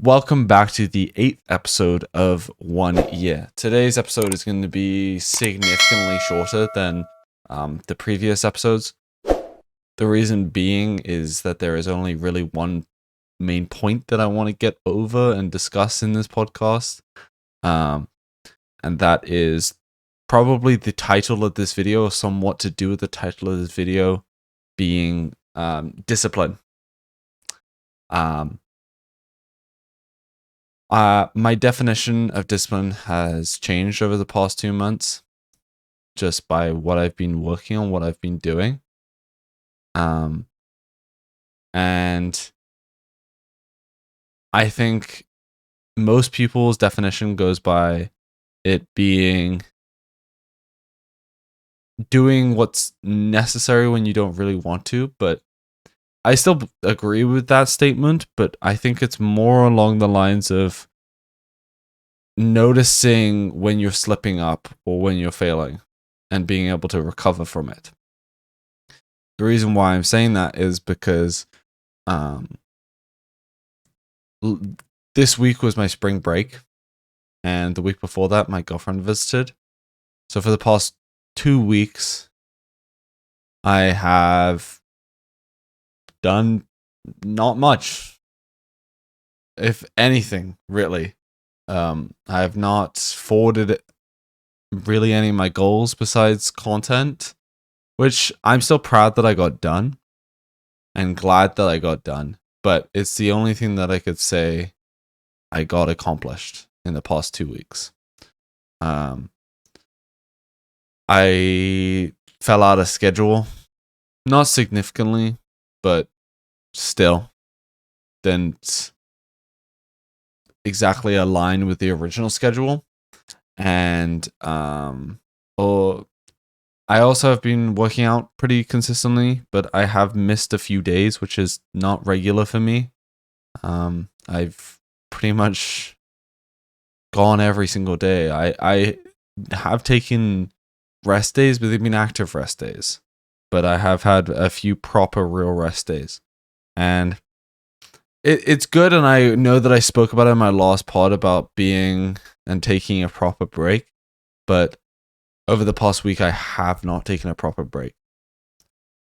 Welcome back to the 8th episode of 1 year. Today's episode is going to be significantly shorter than the previous episodes. The reason being is that there is only really one main point that I want to get over and discuss in this podcast. And that is probably the title of this video, or somewhat to do with the title of this video, being discipline. My definition of discipline has changed over the past 2 months, just by what I've been working on, what I've been doing. And I think most people's definition goes by it being doing what's necessary when you don't really want to, but I still agree with that statement, but I think it's more along the lines of noticing when you're slipping up or when you're failing and being able to recover from it. The reason why I'm saying that is because this week was my spring break, and the week before that, my girlfriend visited. So for the past 2 weeks, I have done not much, if anything, really. I have not forwarded really any of my goals besides content, which I'm still proud that I got done and glad that I got done, but it's the only thing that I could say I got accomplished in the past 2 weeks. I fell out of schedule, not significantly, but still didn't exactly align with the original schedule. And I also have been working out pretty consistently, but I have missed a few days, which is not regular for me. I've pretty much gone every single day. I have taken rest days, but they've been active rest days. But I have had a few proper real rest days. And it's good, and I know that I spoke about it in my last pod about being and taking a proper break. But over the past week, I have not taken a proper break.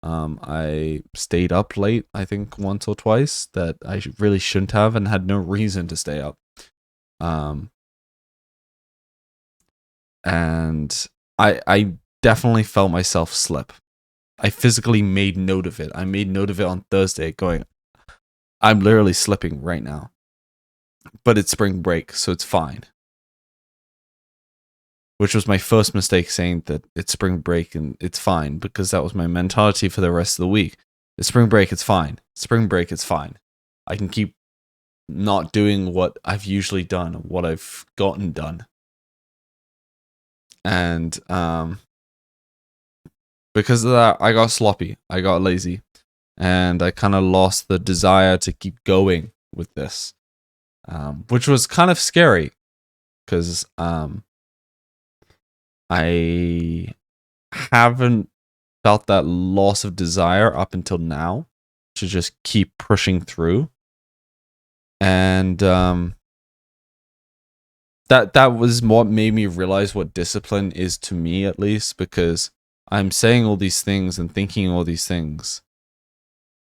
I stayed up late, I think, once or twice that I really shouldn't have and had no reason to stay up. And I definitely felt myself slip. I physically made note of it. I made note of it on Thursday, going, I'm literally slipping right now. But it's spring break, so it's fine. Which was my first mistake, saying that it's spring break and it's fine, because that was my mentality for the rest of the week. It's spring break, it's fine. Spring break, it's fine. I can keep not doing what I've usually done, what I've gotten done. And because of that, I got sloppy. I got lazy. And I kind of lost the desire to keep going with this. Which was kind of scary. Because I haven't felt that loss of desire up until now to just keep pushing through. And that was what made me realize what discipline is to me, at least, because I'm saying all these things and thinking all these things,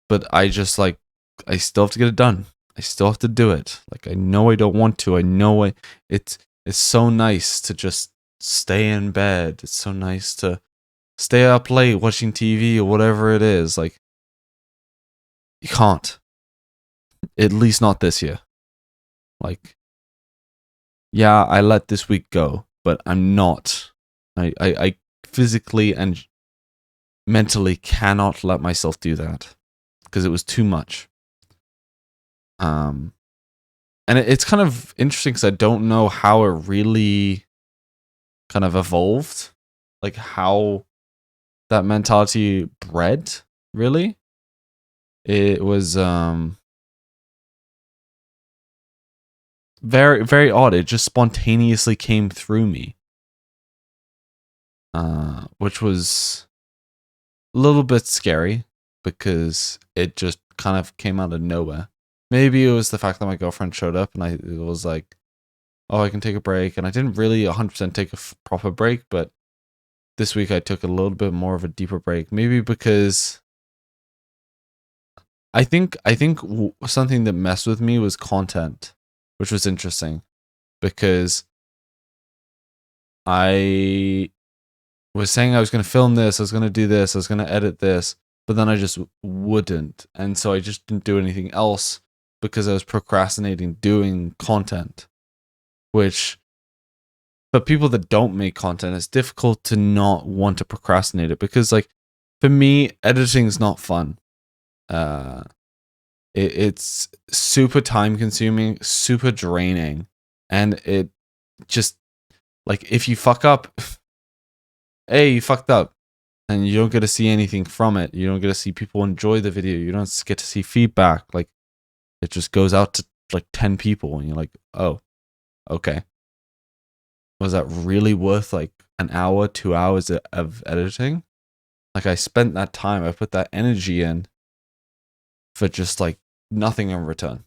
but I still have to get it done. I still have to do it. Like, I know I don't want to. I know it's so nice to just stay in bed. It's so nice to stay up late watching TV or whatever it is. Like, you can't. At least not this year. Like, yeah, I let this week go, but I'm not. I physically and mentally cannot let myself do that, because it was too much. And it's kind of interesting because I don't know how it really kind of evolved, like how that mentality bred, really. It was very, very odd. It just spontaneously came through me, which was a little bit scary because it just kind of came out of nowhere. Maybe it was the fact that my girlfriend showed up and it was like, oh, I can take a break. And I didn't really 100% take a proper break, but this week I took a little bit more of a deeper break. Maybe because I think something that messed with me was content, which was interesting because I was saying I was going to film this, I was going to do this, I was going to edit this, but then I just wouldn't. And so I just didn't do anything else because I was procrastinating doing content, which for people that don't make content, it's difficult to not want to procrastinate it because, like, for me, editing is not fun. It's super time consuming, super draining, and it just, like, if you fuck up, hey, you fucked up, and you don't get to see anything from it. You don't get to see people enjoy the video. You don't get to see feedback. Like, it just goes out to like 10 people, and you're like, oh, okay. Was that really worth like an hour, 2 hours of editing? Like, I spent that time, I put that energy in for just like nothing in return.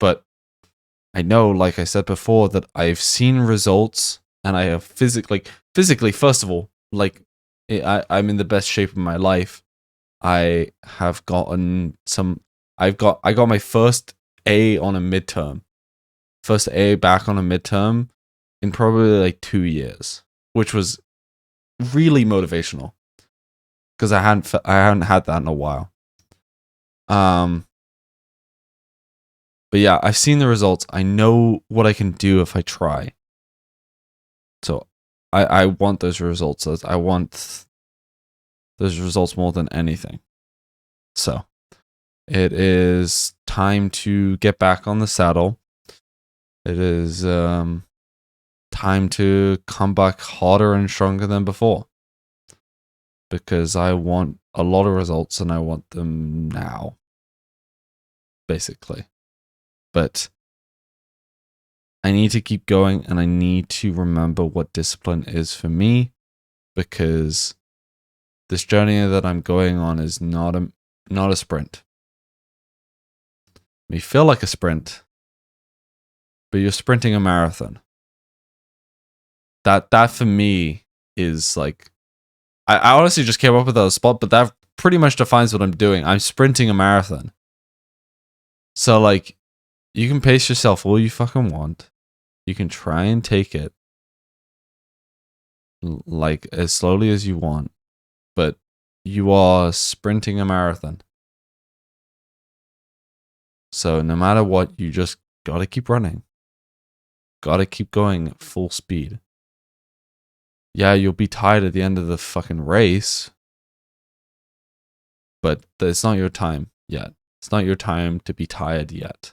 But I know, like I said before, that I've seen results, and I have physically, first of all, like, I'm in the best shape of my life. I have gotten some. I got my first A on a midterm, first A back on a midterm in probably like 2 years, which was really motivational because I hadn't had that in a while. But yeah, I've seen the results. I know what I can do if I try. So I want those results. I want those results more than anything. So it is time to get back on the saddle. It is time to come back harder and stronger than before. Because I want a lot of results and I want them now. Basically. But I need to keep going, and I need to remember what discipline is for me, because this journey that I'm going on is not a sprint. It may feel like a sprint, but you're sprinting a marathon. That for me is like, I honestly just came up with that spot, but that pretty much defines what I'm doing. I'm sprinting a marathon. So like, you can pace yourself all you fucking want. You can try and take it like as slowly as you want, but you are sprinting a marathon. So no matter what, you just gotta keep running. Gotta keep going at full speed. Yeah, you'll be tired at the end of the fucking race, but it's not your time yet. It's not your time to be tired yet.